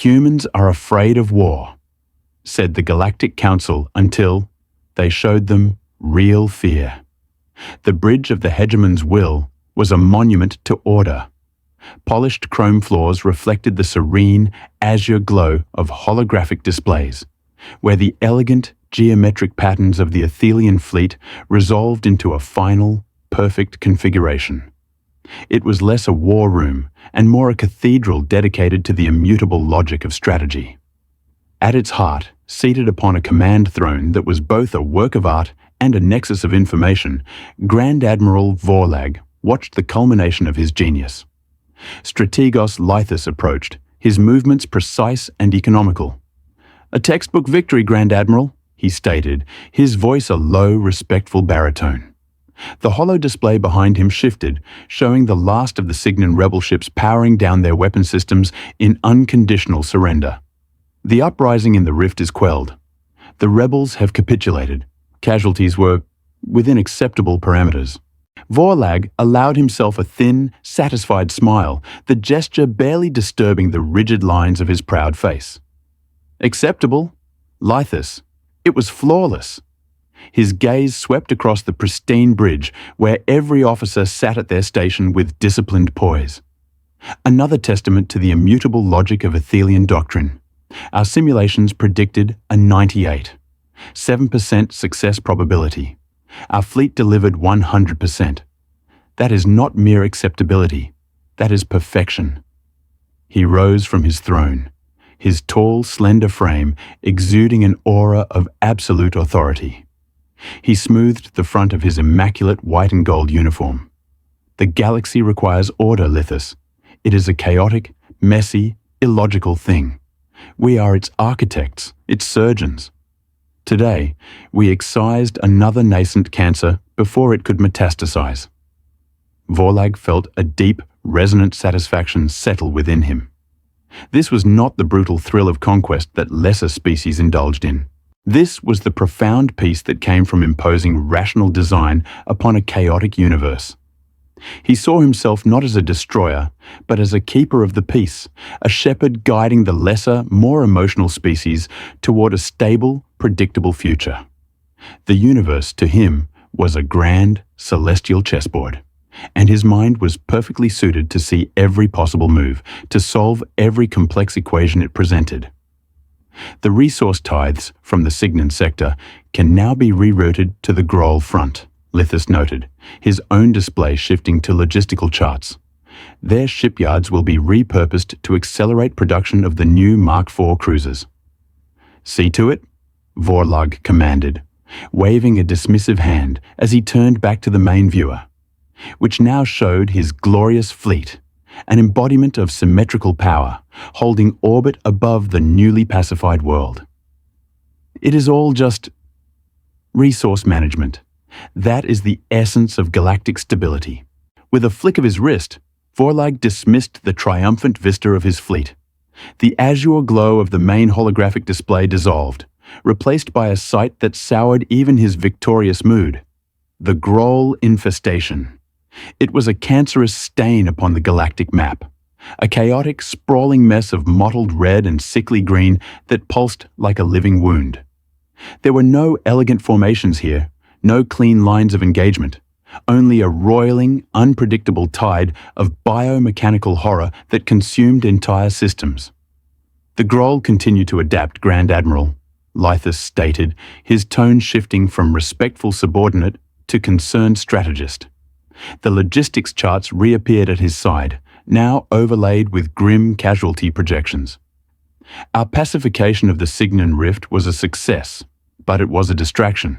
"Humans are afraid of war," said the Galactic Council until they showed them real fear. The bridge of the hegemon's will was a monument to order. Polished chrome floors reflected the serene, azure glow of holographic displays, where the elegant, geometric patterns of the Athelian fleet resolved into a final, perfect configuration. It was less a war room and more a cathedral dedicated to the immutable logic of strategy. At its heart, seated upon a command throne that was both a work of art and a nexus of information, Grand Admiral Vorlag watched the culmination of his genius. Strategos Lythus approached, his movements precise and economical. "A textbook victory, Grand Admiral," he stated, his voice a low, respectful baritone. The holo display behind him shifted, showing the last of the Cygnan rebel ships powering down their weapon systems in unconditional surrender. The uprising in the rift is quelled. The rebels have capitulated. Casualties were within acceptable parameters. Vorlag allowed himself a thin, satisfied smile, the gesture barely disturbing the rigid lines of his proud face. Acceptable? Lythus. It was flawless. His gaze swept across the pristine bridge, where every officer sat at their station with disciplined poise. Another testament to the immutable logic of Athelian doctrine. Our simulations predicted a 98, 7% success probability. Our fleet delivered 100%. That is not mere acceptability. That is perfection. He rose from his throne, his tall, slender frame exuding an aura of absolute authority. He smoothed the front of his immaculate white and gold uniform. "The galaxy requires order, Lythus. It is a chaotic, messy, illogical thing. We are its architects, its surgeons. Today, we excised another nascent cancer before it could metastasize." Vorlag felt a deep, resonant satisfaction settle within him. This was not the brutal thrill of conquest that lesser species indulged in. This was the profound peace that came from imposing rational design upon a chaotic universe. He saw himself not as a destroyer, but as a keeper of the peace, a shepherd guiding the lesser, more emotional species toward a stable, predictable future. The universe, to him, was a grand, celestial chessboard, and his mind was perfectly suited to see every possible move, to solve every complex equation it presented. The resource tithes from the Cygnan sector can now be rerouted to the Groll front, Lythus noted, his own display shifting to logistical charts. Their shipyards will be repurposed to accelerate production of the new Mark IV cruisers. "See to it," Vorlag commanded, waving a dismissive hand as he turned back to the main viewer, which now showed his glorious fleet, an embodiment of symmetrical power, holding orbit above the newly pacified world. It is all just resource management. That is the essence of galactic stability. With a flick of his wrist, Vorlag dismissed the triumphant vista of his fleet. The azure glow of the main holographic display dissolved, replaced by a sight that soured even his victorious mood: the Groll infestation. It was a cancerous stain upon the galactic map, a chaotic, sprawling mess of mottled red and sickly green that pulsed like a living wound. There were no elegant formations here, no clean lines of engagement, only a roiling, unpredictable tide of biomechanical horror that consumed entire systems. "The Groll continue to adapt, Grand Admiral," Lythus stated, his tone shifting from respectful subordinate to concerned strategist. The logistics charts reappeared at his side, now overlaid with grim casualty projections. "Our pacification of the Cygnan rift was a success, but it was a distraction.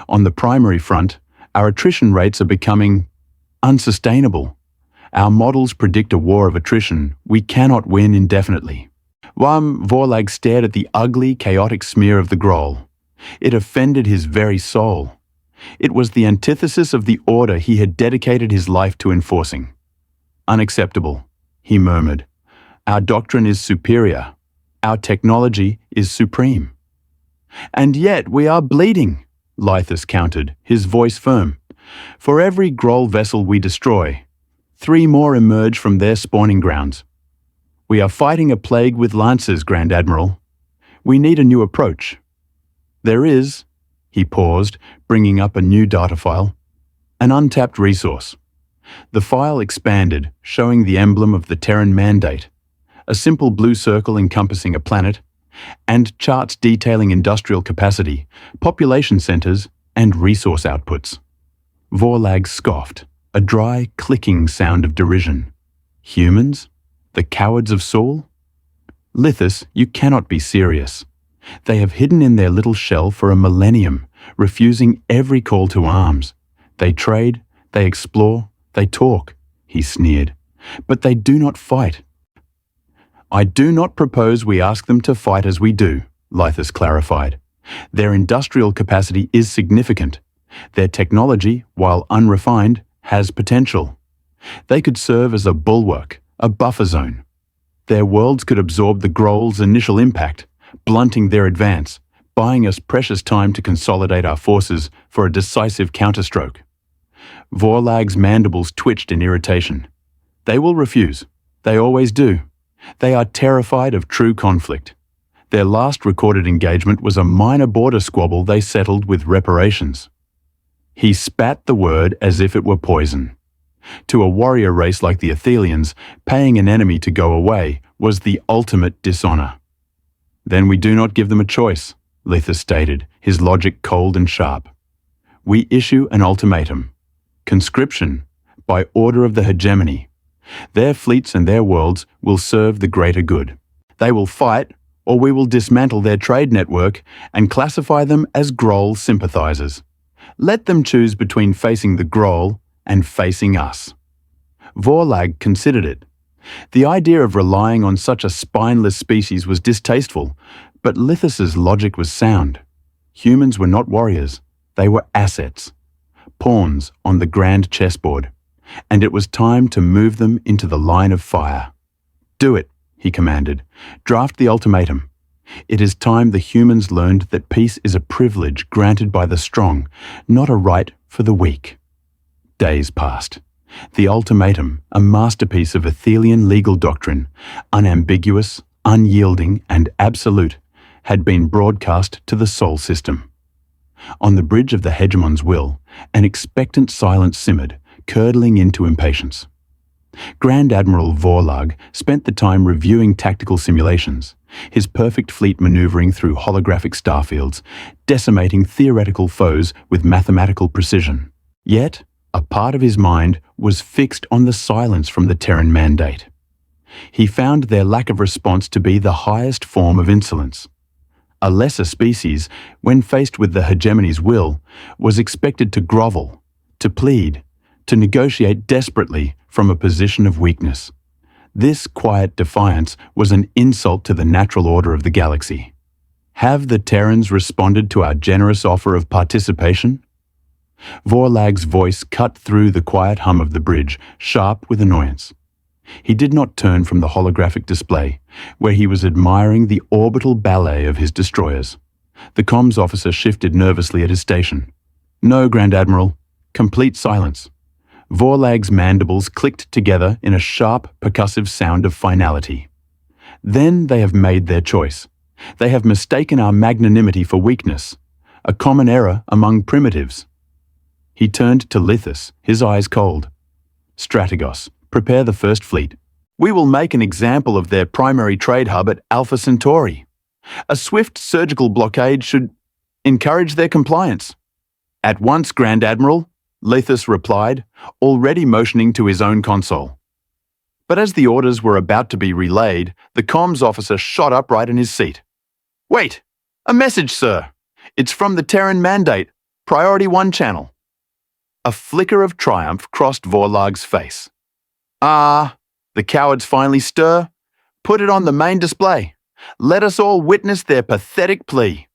On the primary front, our attrition rates are becoming unsustainable. Our models predict a war of attrition we cannot win indefinitely." Vorlag stared at the ugly, chaotic smear of the Groll. It offended his very soul. It was the antithesis of the order he had dedicated his life to enforcing. "Unacceptable," he murmured. "Our doctrine is superior. Our technology is supreme." "And yet we are bleeding," Lythus countered, his voice firm. "For every Groll vessel we destroy, 3 more emerge from their spawning grounds." We are fighting a plague with lancers, Grand Admiral. We need a new approach. There is, he paused, bringing up a new data file, an untapped resource. The file expanded, showing the emblem of the Terran Mandate, a simple blue circle encompassing a planet, and charts detailing industrial capacity, population centers, and resource outputs. Vorlag scoffed, a dry, clicking sound of derision. Humans? The cowards of Saul? Lithus, you cannot be serious. They have hidden in their little shell for a millennium, refusing every call to arms. They trade, they explore, they talk, he sneered. But they do not fight. I do not propose we ask them to fight as we do, Lithus clarified. Their industrial capacity is significant. Their technology, while unrefined, has potential. They could serve as a bulwark, a buffer zone. Their worlds could absorb the Grohl's initial impact, blunting their advance, buying us precious time to consolidate our forces for a decisive counterstroke. Vorlag's mandibles twitched in irritation. They will refuse. They always do. They are terrified of true conflict. Their last recorded engagement was a minor border squabble they settled with reparations. He spat the word as if it were poison. To a warrior race like the Athelians, paying an enemy to go away was the ultimate dishonor. Then we do not give them a choice, Lithus stated, his logic cold and sharp. We issue an ultimatum. Conscription, by order of the hegemony. Their fleets and their worlds will serve the greater good. They will fight, or we will dismantle their trade network and classify them as Grohl sympathizers. Let them choose between facing the Grohl and facing us. Vorlag considered it. The idea of relying on such a spineless species was distasteful, but Lithus's logic was sound. Humans were not warriors. They were assets. Pawns on the grand chessboard. And it was time to move them into the line of fire. Do it, he commanded. Draft the ultimatum. It is time the humans learned that peace is a privilege granted by the strong, not a right for the weak. Days passed. The ultimatum, a masterpiece of Athelian legal doctrine, unambiguous, unyielding, and absolute, had been broadcast to the Sol system. On the bridge of the hegemon's will, an expectant silence simmered, curdling into impatience. Grand Admiral Vorlag spent the time reviewing tactical simulations, his perfect fleet maneuvering through holographic starfields, decimating theoretical foes with mathematical precision. Yet, a part of his mind was fixed on the silence from the Terran Mandate. He found their lack of response to be the highest form of insolence. A lesser species, when faced with the hegemony's will, was expected to grovel, to plead, to negotiate desperately from a position of weakness. This quiet defiance was an insult to the natural order of the galaxy. Have the Terrans responded to our generous offer of participation? Vorlag's voice cut through the quiet hum of the bridge, sharp with annoyance. He did not turn from the holographic display, where he was admiring the orbital ballet of his destroyers. The comms officer shifted nervously at his station. No, Grand Admiral. Complete silence. Vorlag's mandibles clicked together in a sharp, percussive sound of finality. Then they have made their choice. They have mistaken our magnanimity for weakness, a common error among primitives. He turned to Lithus, his eyes cold. Strategos, prepare the first fleet. We will make an example of their primary trade hub at Alpha Centauri. A swift surgical blockade should encourage their compliance. At once, Grand Admiral, Lithus replied, already motioning to his own console. But as the orders were about to be relayed, the comms officer shot upright in his seat. Wait! A message, sir! It's from the Terran Mandate, Priority 1 channel. A flicker of triumph crossed Vorlag's face. Ah, the cowards finally stir? Put it on the main display. Let us all witness their pathetic plea.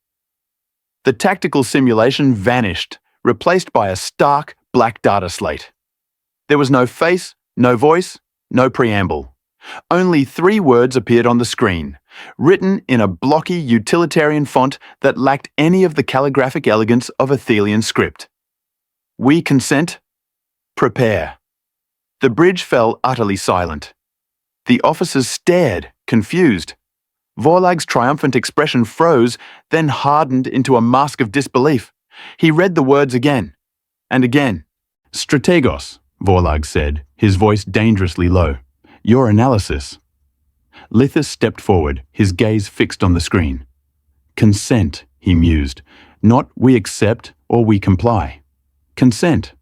The tactical simulation vanished, replaced by a stark, black data slate. There was no face, no voice, no preamble. Only 3 words appeared on the screen, written in a blocky utilitarian font that lacked any of the calligraphic elegance of Athelian script. We consent. Prepare. The bridge fell utterly silent. The officers stared, confused. Vorlag's triumphant expression froze, then hardened into a mask of disbelief. He read the words again and again. "Strategos," Vorlag said, his voice dangerously low. "Your analysis." Lithus stepped forward, his gaze fixed on the screen. "Consent," he mused. "Not we accept or we comply. Consent.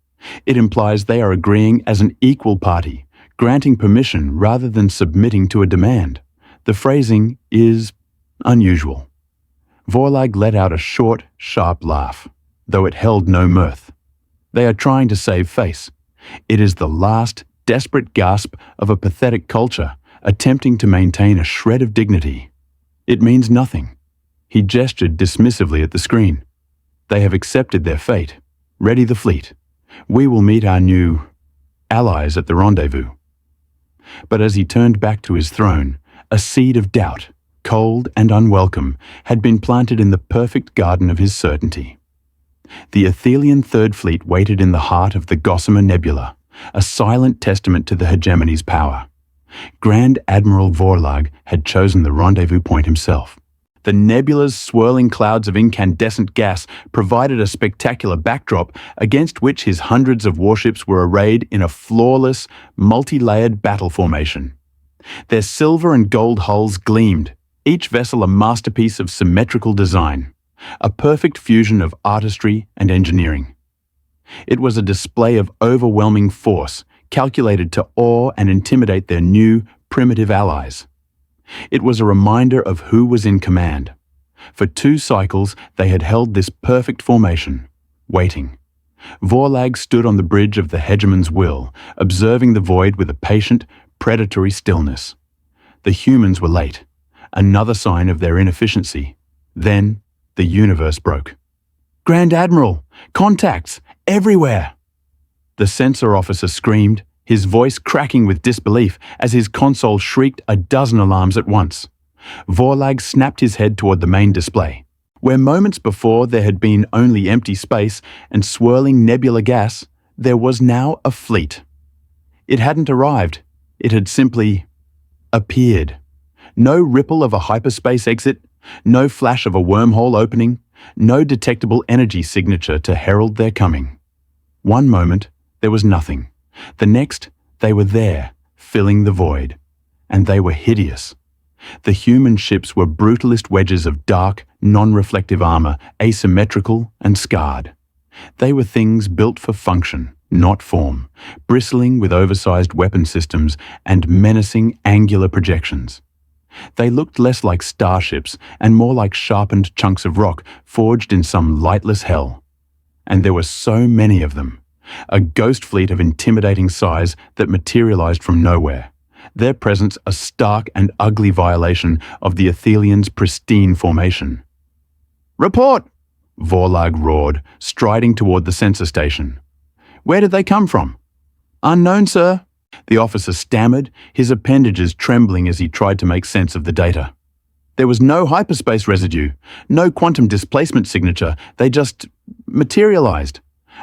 It implies they are agreeing as an equal party, granting permission rather than submitting to a demand. The phrasing is unusual." Vorlag let out a short, sharp laugh, though it held no mirth. They are trying to save face. It is the last, desperate gasp of a pathetic culture, attempting to maintain a shred of dignity. It means nothing. He gestured dismissively at the screen. "They have accepted their fate. Ready the fleet. We will meet our new allies at the rendezvous." But as he turned back to his throne, a seed of doubt, cold and unwelcome, had been planted in the perfect garden of his certainty. The Athelian Third Fleet waited in the heart of the Gossamer Nebula, a silent testament to the hegemony's power. Grand Admiral Vorlag had chosen the rendezvous point himself. The nebula's swirling clouds of incandescent gas provided a spectacular backdrop against which his hundreds of warships were arrayed in a flawless, multi-layered battle formation. Their silver and gold hulls gleamed, each vessel a masterpiece of symmetrical design, a perfect fusion of artistry and engineering. It was a display of overwhelming force, calculated to awe and intimidate their new, primitive allies. It was a reminder of who was in command. For 2 cycles, they had held this perfect formation, waiting. Vorlag stood on the bridge of the hegemon's will, observing the void with a patient, predatory stillness. The humans were late, another sign of their inefficiency. Then, the universe broke. "Grand Admiral! Contacts! Everywhere!" The sensor officer screamed, his voice cracking with disbelief as his console shrieked a dozen alarms at once. Vorlag snapped his head toward the main display. Where moments before there had been only empty space and swirling nebula gas, there was now a fleet. It hadn't arrived. It had simply appeared. No ripple of a hyperspace exit, no flash of a wormhole opening, no detectable energy signature to herald their coming. One moment, there was nothing. The next, they were there, filling the void. And they were hideous. The human ships were brutalist wedges of dark, non-reflective armor, asymmetrical and scarred. They were things built for function, not form, bristling with oversized weapon systems and menacing angular projections. They looked less like starships and more like sharpened chunks of rock forged in some lightless hell. And there were so many of them. A ghost fleet of intimidating size that materialized from nowhere, their presence a stark and ugly violation of the Athelians' pristine formation. "Report!" Vorlag roared, striding toward the sensor station. "Where did they come from?" "Unknown, sir," the officer stammered, his appendages trembling as he tried to make sense of the data. "There was no hyperspace residue, no quantum displacement signature, they just materialized.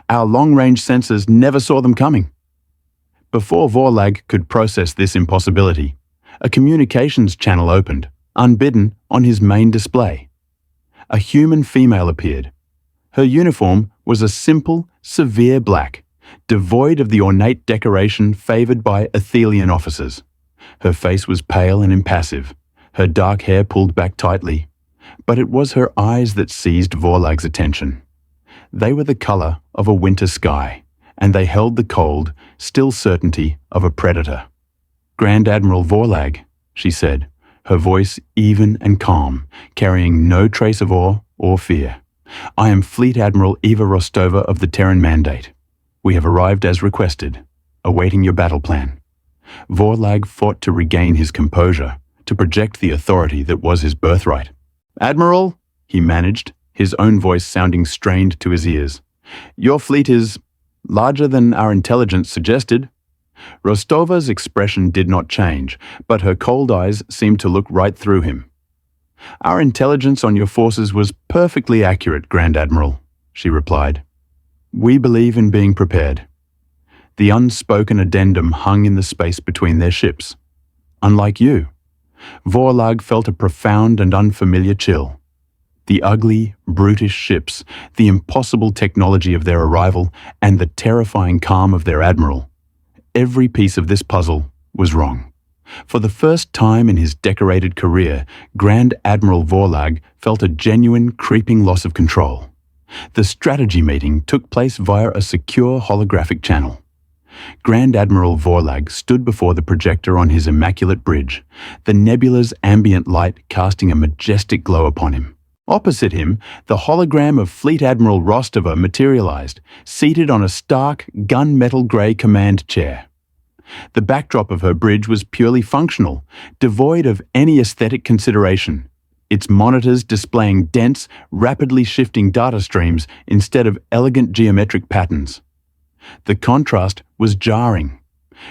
Our long-range sensors never saw them coming." Before Vorlag could process this impossibility, a communications channel opened, unbidden, on his main display. A human female appeared. Her uniform was a simple, severe black, devoid of the ornate decoration favored by Athelian officers. Her face was pale and impassive, her dark hair pulled back tightly, but it was her eyes that seized Vorlag's attention. They were the color of a winter sky, and they held the cold, still certainty of a predator. "Grand Admiral Vorlag," she said, her voice even and calm, carrying no trace of awe or fear. "I am Fleet Admiral Eva Rostova of the Terran Mandate. We have arrived as requested, awaiting your battle plan." Vorlag fought to regain his composure, to project the authority that was his birthright. "Admiral," he managed, his own voice sounding strained to his ears. "Your fleet is larger than our intelligence suggested." Rostova's expression did not change, but her cold eyes seemed to look right through him. "Our intelligence on your forces was perfectly accurate, Grand Admiral," she replied. "We believe in being prepared." The unspoken addendum hung in the space between their ships. unlike you. Vorlag felt a profound and unfamiliar chill. The ugly, brutish ships, the impossible technology of their arrival, and the terrifying calm of their admiral. Every piece of this puzzle was wrong. For the first time in his decorated career, Grand Admiral Vorlag felt a genuine, creeping loss of control. The strategy meeting took place via a secure holographic channel. Grand Admiral Vorlag stood before the projector on his immaculate bridge, the nebula's ambient light casting a majestic glow upon him. Opposite him, the hologram of Fleet Admiral Rostova materialized, seated on a stark, gunmetal grey command chair. The backdrop of her bridge was purely functional, devoid of any aesthetic consideration, its monitors displaying dense, rapidly shifting data streams instead of elegant geometric patterns. The contrast was jarring.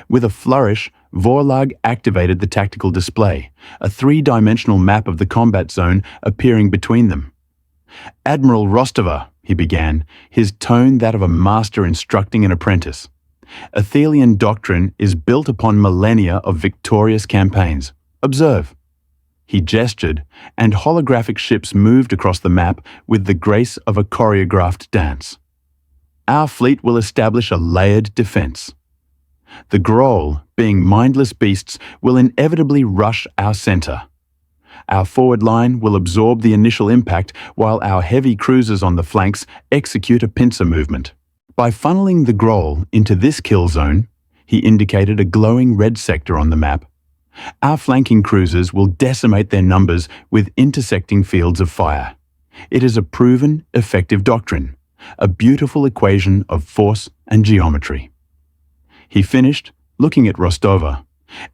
With a flourish, Vorlag activated the tactical display, a three-dimensional map of the combat zone appearing between them. "Admiral Rostova," he began, his tone that of a master instructing an apprentice. "Athelian doctrine is built upon millennia of victorious campaigns. Observe." He gestured, and holographic ships moved across the map with the grace of a choreographed dance. "Our fleet will establish a layered defense. The Groll, being mindless beasts, will inevitably rush our center. Our forward line will absorb the initial impact while our heavy cruisers on the flanks execute a pincer movement. By funneling the Groll into this kill zone," he indicated a glowing red sector on the map, "our flanking cruisers will decimate their numbers with intersecting fields of fire. It is a proven, effective doctrine, a beautiful equation of force and geometry." He finished, looking at Rostova,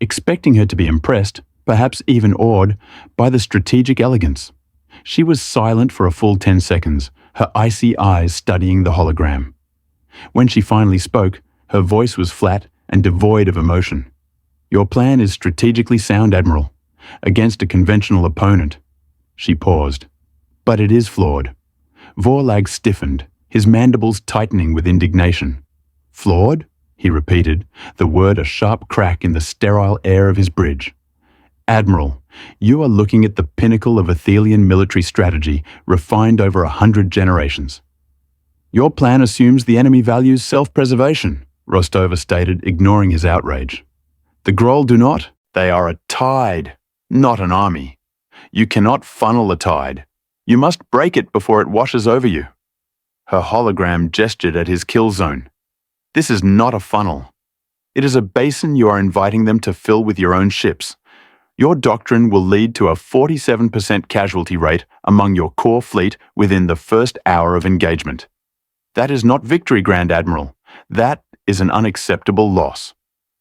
expecting her to be impressed, perhaps even awed, by the strategic elegance. She was silent for a full 10 seconds, her icy eyes studying the hologram. When she finally spoke, her voice was flat and devoid of emotion. "Your plan is strategically sound, Admiral, against a conventional opponent." She paused. "But it is flawed." Vorlag stiffened, his mandibles tightening with indignation. "Flawed?" he repeated, the word a sharp crack in the sterile air of his bridge. "Admiral, you are looking at the pinnacle of Athelian military strategy, refined over 100 generations. Your plan assumes the enemy values self-preservation," Rostova stated, ignoring his outrage. "The Groll do not. They are a tide, not an army. You cannot funnel a tide. You must break it before it washes over you." Her hologram gestured at his kill zone. "This is not a funnel. It is a basin you are inviting them to fill with your own ships. Your doctrine will lead to a 47% casualty rate among your core fleet within the first hour of engagement. That is not victory, Grand Admiral. That is an unacceptable loss."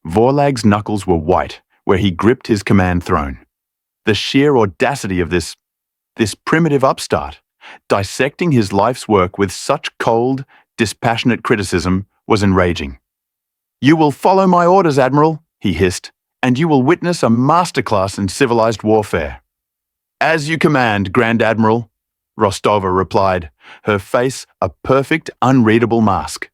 Vorlag's knuckles were white where he gripped his command throne. The sheer audacity of this primitive upstart, dissecting his life's work with such cold, dispassionate criticism, was enraging. "You will follow my orders, Admiral," he hissed, "and you will witness a masterclass in civilized warfare." "As you command, Grand Admiral," Rostova replied, her face a perfect, unreadable mask.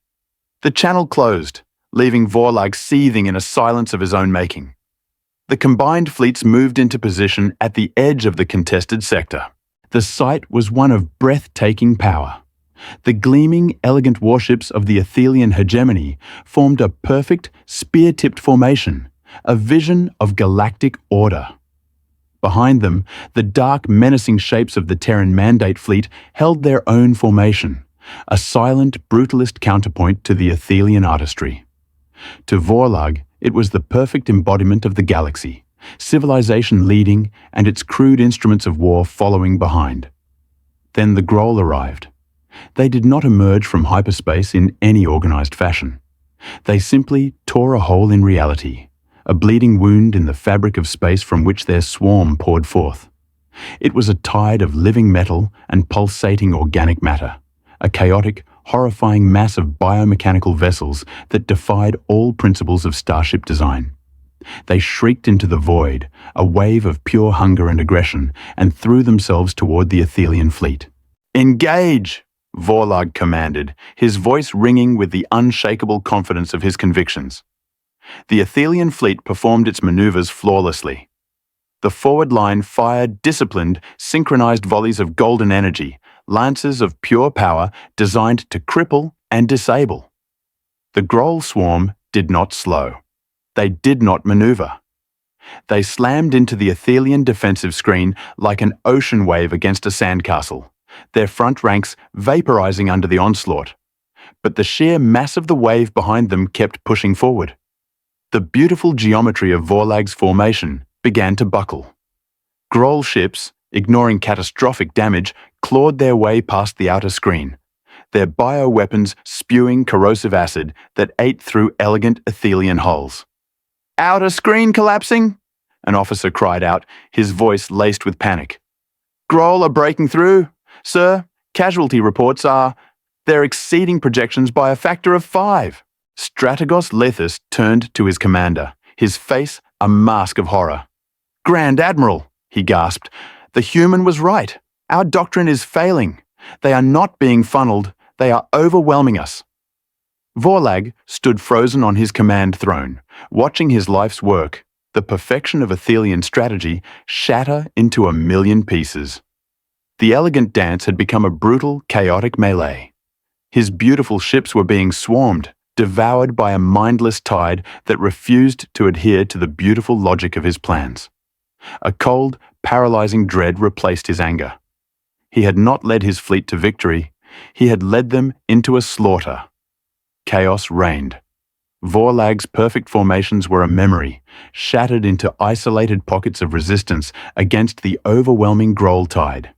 The channel closed, leaving Vorlag seething in a silence of his own making. The combined fleets moved into position at the edge of the contested sector. The sight was one of breathtaking power. The gleaming, elegant warships of the Athelian hegemony formed a perfect, spear-tipped formation, a vision of galactic order. Behind them, the dark, menacing shapes of the Terran Mandate fleet held their own formation, a silent, brutalist counterpoint to the Athelian artistry. To Vorlag, it was the perfect embodiment of the galaxy, civilization leading and its crude instruments of war following behind. Then the Groll arrived. They did not emerge from hyperspace in any organized fashion. They simply tore a hole in reality, a bleeding wound in the fabric of space from which their swarm poured forth. It was a tide of living metal and pulsating organic matter, a chaotic, horrifying mass of biomechanical vessels that defied all principles of starship design. They shrieked into the void, a wave of pure hunger and aggression, and threw themselves toward the Athelian fleet. "Engage!" Vorlag commanded, his voice ringing with the unshakable confidence of his convictions. The Athelian fleet performed its maneuvers flawlessly. The forward line fired disciplined, synchronized volleys of golden energy, lances of pure power designed to cripple and disable. The Groll swarm did not slow. They did not maneuver. They slammed into the Athelian defensive screen like an ocean wave against a sandcastle, their front ranks vaporizing under the onslaught. But the sheer mass of the wave behind them kept pushing forward. The beautiful geometry of Vorlag's formation began to buckle. Groll ships, ignoring catastrophic damage, clawed their way past the outer screen, their bioweapons spewing corrosive acid that ate through elegant Athelian hulls. "Outer screen collapsing?" an officer cried out, his voice laced with panic. "Groll are breaking through. Sir, casualty reports are... they're exceeding projections by a factor of 5. Strategos Lethus turned to his commander, his face a mask of horror. "Grand Admiral," he gasped, "the human was right. Our doctrine is failing. They are not being funneled. They are overwhelming us." Vorlag stood frozen on his command throne, watching his life's work, the perfection of Athelian strategy, shatter into a million pieces. The elegant dance had become a brutal, chaotic melee. His beautiful ships were being swarmed, devoured by a mindless tide that refused to adhere to the beautiful logic of his plans. A cold, paralyzing dread replaced his anger. He had not led his fleet to victory. He had led them into a slaughter. Chaos reigned. Vorlag's perfect formations were a memory, shattered into isolated pockets of resistance against the overwhelming Groll tide.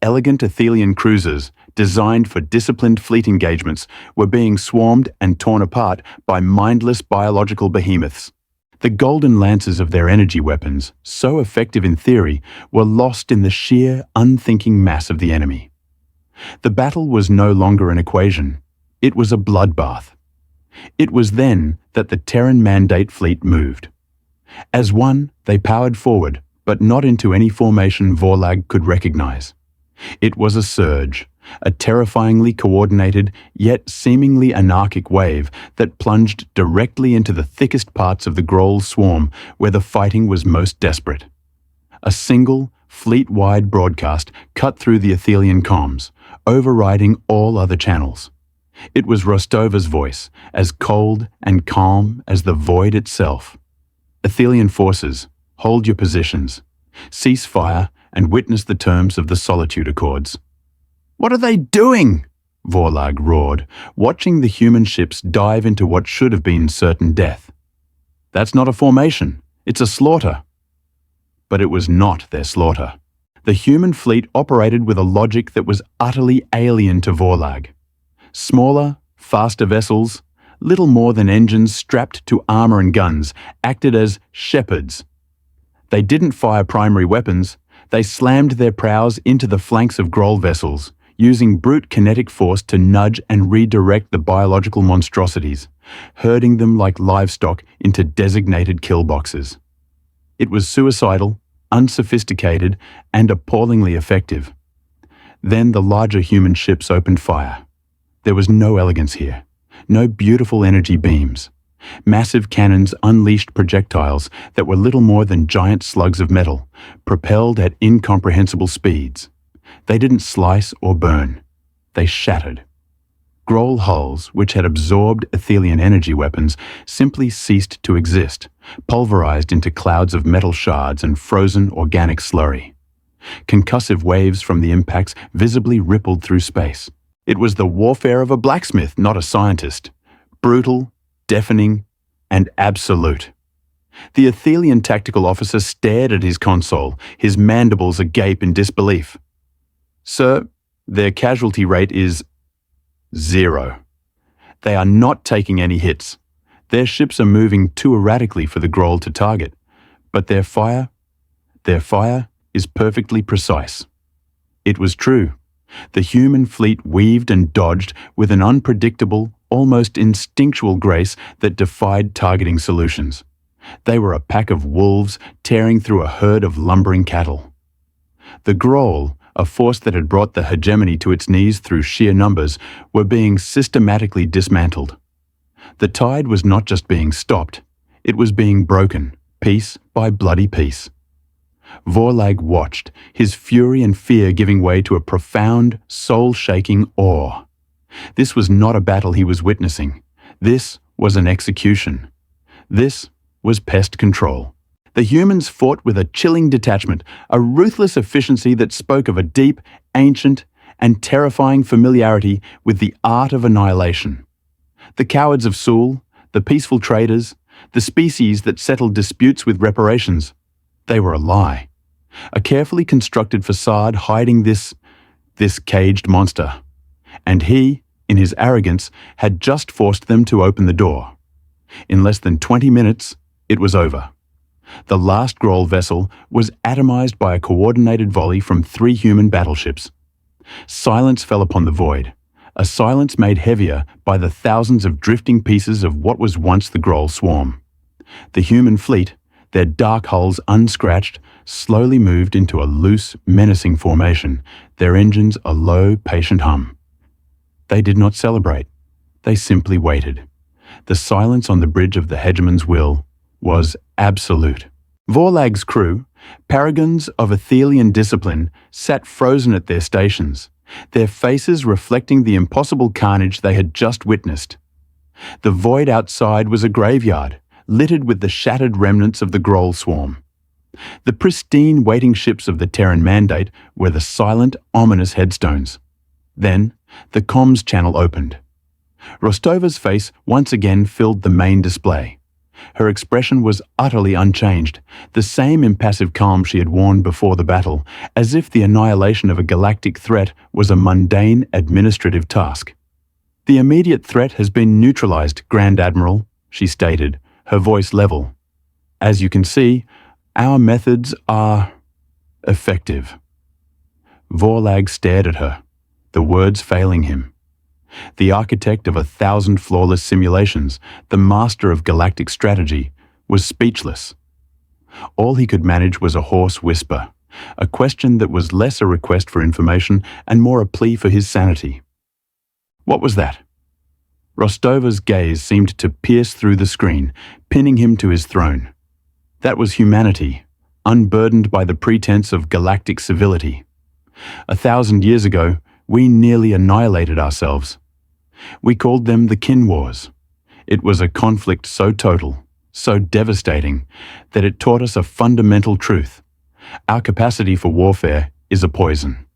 Elegant Athelian cruisers, designed for disciplined fleet engagements, were being swarmed and torn apart by mindless biological behemoths. The golden lances of their energy weapons, so effective in theory, were lost in the sheer, unthinking mass of the enemy. The battle was no longer an equation. It was a bloodbath. It was then that the Terran Mandate fleet moved. As one, they powered forward, but not into any formation Vorlag could recognize. It was a surge, a terrifyingly coordinated, yet seemingly anarchic wave that plunged directly into the thickest parts of the Groll swarm where the fighting was most desperate. A single, fleet-wide broadcast cut through the Athelian comms, overriding all other channels. It was Rostova's voice, as cold and calm as the void itself. "Athelian forces, hold your positions. Cease fire and witness the terms of the Solitude Accords." "What are they doing?" Vorlag roared, watching the human ships dive into what should have been certain death. "That's not a formation. It's a slaughter." But it was not their slaughter. The human fleet operated with a logic that was utterly alien to Vorlag. Smaller, faster vessels, little more than engines strapped to armor and guns, acted as shepherds. They didn't fire primary weapons. They slammed their prows into the flanks of Groll vessels, using brute kinetic force to nudge and redirect the biological monstrosities, herding them like livestock into designated kill boxes. It was suicidal, unsophisticated, and appallingly effective. Then the larger human ships opened fire. There was no elegance here, no beautiful energy beams. Massive cannons unleashed projectiles that were little more than giant slugs of metal, propelled at incomprehensible speeds. They didn't slice or burn. They shattered. Groll hulls, which had absorbed Athelian energy weapons, simply ceased to exist, pulverized into clouds of metal shards and frozen organic slurry. Concussive waves from the impacts visibly rippled through space. It was the warfare of a blacksmith, not a scientist. Brutal, deafening, and absolute. The Athelian tactical officer stared at his console, his mandibles agape in disbelief. "Sir, their casualty rate is 0. They are not taking any hits. Their ships are moving too erratically for the Groll to target, but their fire is perfectly precise." It was true. The human fleet weaved and dodged with an unpredictable, almost instinctual grace that defied targeting solutions. They were a pack of wolves tearing through a herd of lumbering cattle. The Groll, a force that had brought the hegemony to its knees through sheer numbers, were being systematically dismantled. The tide was not just being stopped, it was being broken, piece by bloody piece. Vorlag watched, his fury and fear giving way to a profound, soul-shaking awe. This was not a battle he was witnessing. This was an execution. This was pest control. The humans fought with a chilling detachment, a ruthless efficiency that spoke of a deep, ancient, and terrifying familiarity with the art of annihilation. The cowards of Sul, the peaceful traders, the species that settled disputes with reparations, they were a lie. A carefully constructed facade hiding this caged monster. And he, in his arrogance, had just forced them to open the door. In less than 20 minutes, it was over. The last Groll vessel was atomized by a coordinated volley from 3 human battleships. Silence fell upon the void, a silence made heavier by the thousands of drifting pieces of what was once the Groll swarm. The human fleet, their dark hulls unscratched, slowly moved into a loose, menacing formation, their engines a low, patient hum. They did not celebrate. They simply waited. The silence on the bridge of the hegemon's will was absolute. Vorlag's crew, paragons of Athelian discipline, sat frozen at their stations, their faces reflecting the impossible carnage they had just witnessed. The void outside was a graveyard, littered with the shattered remnants of the Groll swarm. The pristine waiting ships of the Terran Mandate were the silent, ominous headstones. Then, the comms channel opened. Rostova's face once again filled the main display. Her expression was utterly unchanged, the same impassive calm she had worn before the battle, as if the annihilation of a galactic threat was a mundane administrative task. "The immediate threat has been neutralized, Grand Admiral," she stated, her voice level. "As you can see, our methods are effective." Vorlag stared at her, the words failing him. The architect of 1,000 flawless simulations, the master of galactic strategy, was speechless. All he could manage was a hoarse whisper, a question that was less a request for information and more a plea for his sanity. "What was that?" Rostova's gaze seemed to pierce through the screen, pinning him to his throne. That was humanity, unburdened by the pretense of galactic civility. 1,000 years ago, we nearly annihilated ourselves. We called them the Kin Wars. It was a conflict so total, so devastating, that it taught us a fundamental truth. Our capacity for warfare is a poison.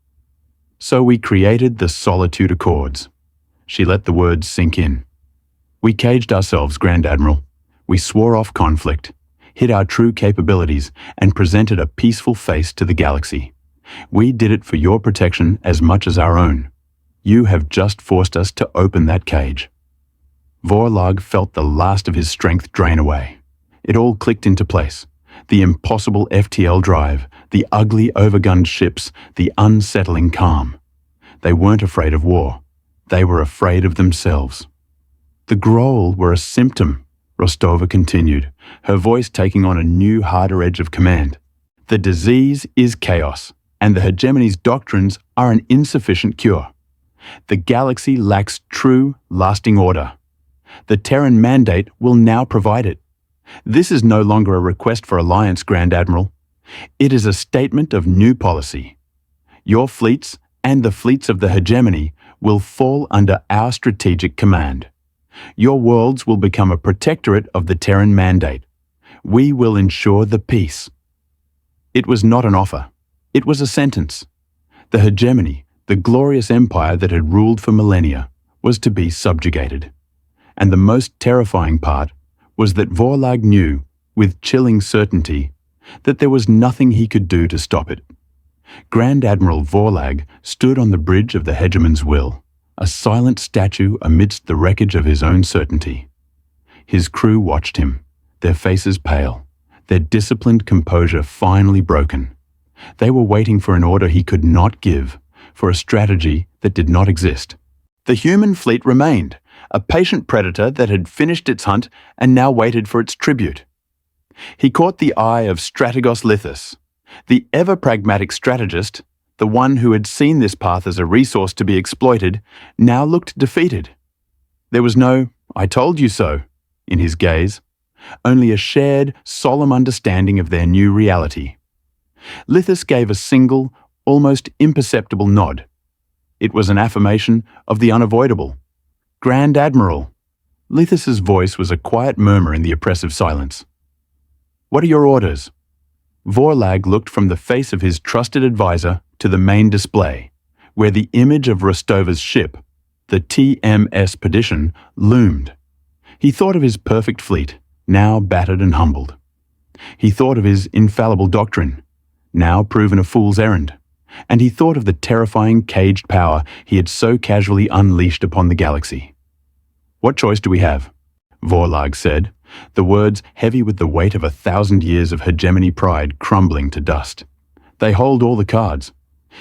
So we created the Solitude Accords. She let the words sink in. We caged ourselves, Grand Admiral. We swore off conflict, hid our true capabilities, and presented a peaceful face to the galaxy. We did it for your protection as much as our own. You have just forced us to open that cage. Vorlag felt the last of his strength drain away. It all clicked into place. The impossible FTL drive, the ugly overgunned ships, the unsettling calm. They weren't afraid of war. They were afraid of themselves. The Groll were a symptom, Rostova continued, her voice taking on a new, harder edge of command. The disease is chaos, and the hegemony's doctrines are an insufficient cure. The galaxy lacks true, lasting order. The Terran Mandate will now provide it. This is no longer a request for alliance, Grand Admiral. It is a statement of new policy. Your fleets and the fleets of the hegemony will fall under our strategic command. Your worlds will become a protectorate of the Terran Mandate. We will ensure the peace. It was not an offer. It was a sentence. The hegemony, the glorious empire that had ruled for millennia, was to be subjugated. And the most terrifying part was that Vorlag knew, with chilling certainty, that there was nothing he could do to stop it. Grand Admiral Vorlag stood on the bridge of the hegemon's will, a silent statue amidst the wreckage of his own certainty. His crew watched him, their faces pale, their disciplined composure finally broken. They were waiting for an order he could not give, for a strategy that did not exist. The human fleet remained, a patient predator that had finished its hunt and now waited for its tribute. He caught the eye of Strategos Lithus, the ever-pragmatic strategist, the one who had seen this path as a resource to be exploited, now looked defeated. There was no I told you so, in his gaze. Only a shared, solemn understanding of their new reality. Lithus gave a single, almost imperceptible nod. It was an affirmation of the unavoidable. Grand Admiral. Lithus's voice was a quiet murmur in the oppressive silence. What are your orders? Vorlag looked from the face of his trusted advisor to the main display, where the image of Rostova's ship, the TMS Perdition, loomed. He thought of his perfect fleet, now battered and humbled. He thought of his infallible doctrine, now proven a fool's errand. And he thought of the terrifying caged power he had so casually unleashed upon the galaxy. What choice do we have? Vorlag said, the words heavy with the weight of 1,000 years of hegemony pride crumbling to dust. They hold all the cards.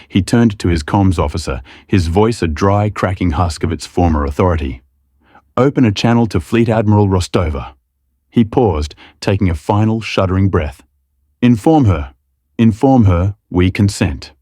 He turned to his comms officer, his voice a dry, cracking husk of its former authority. Open a channel to Fleet Admiral Rostova. He paused, taking a final, shuddering breath. Inform her we consent.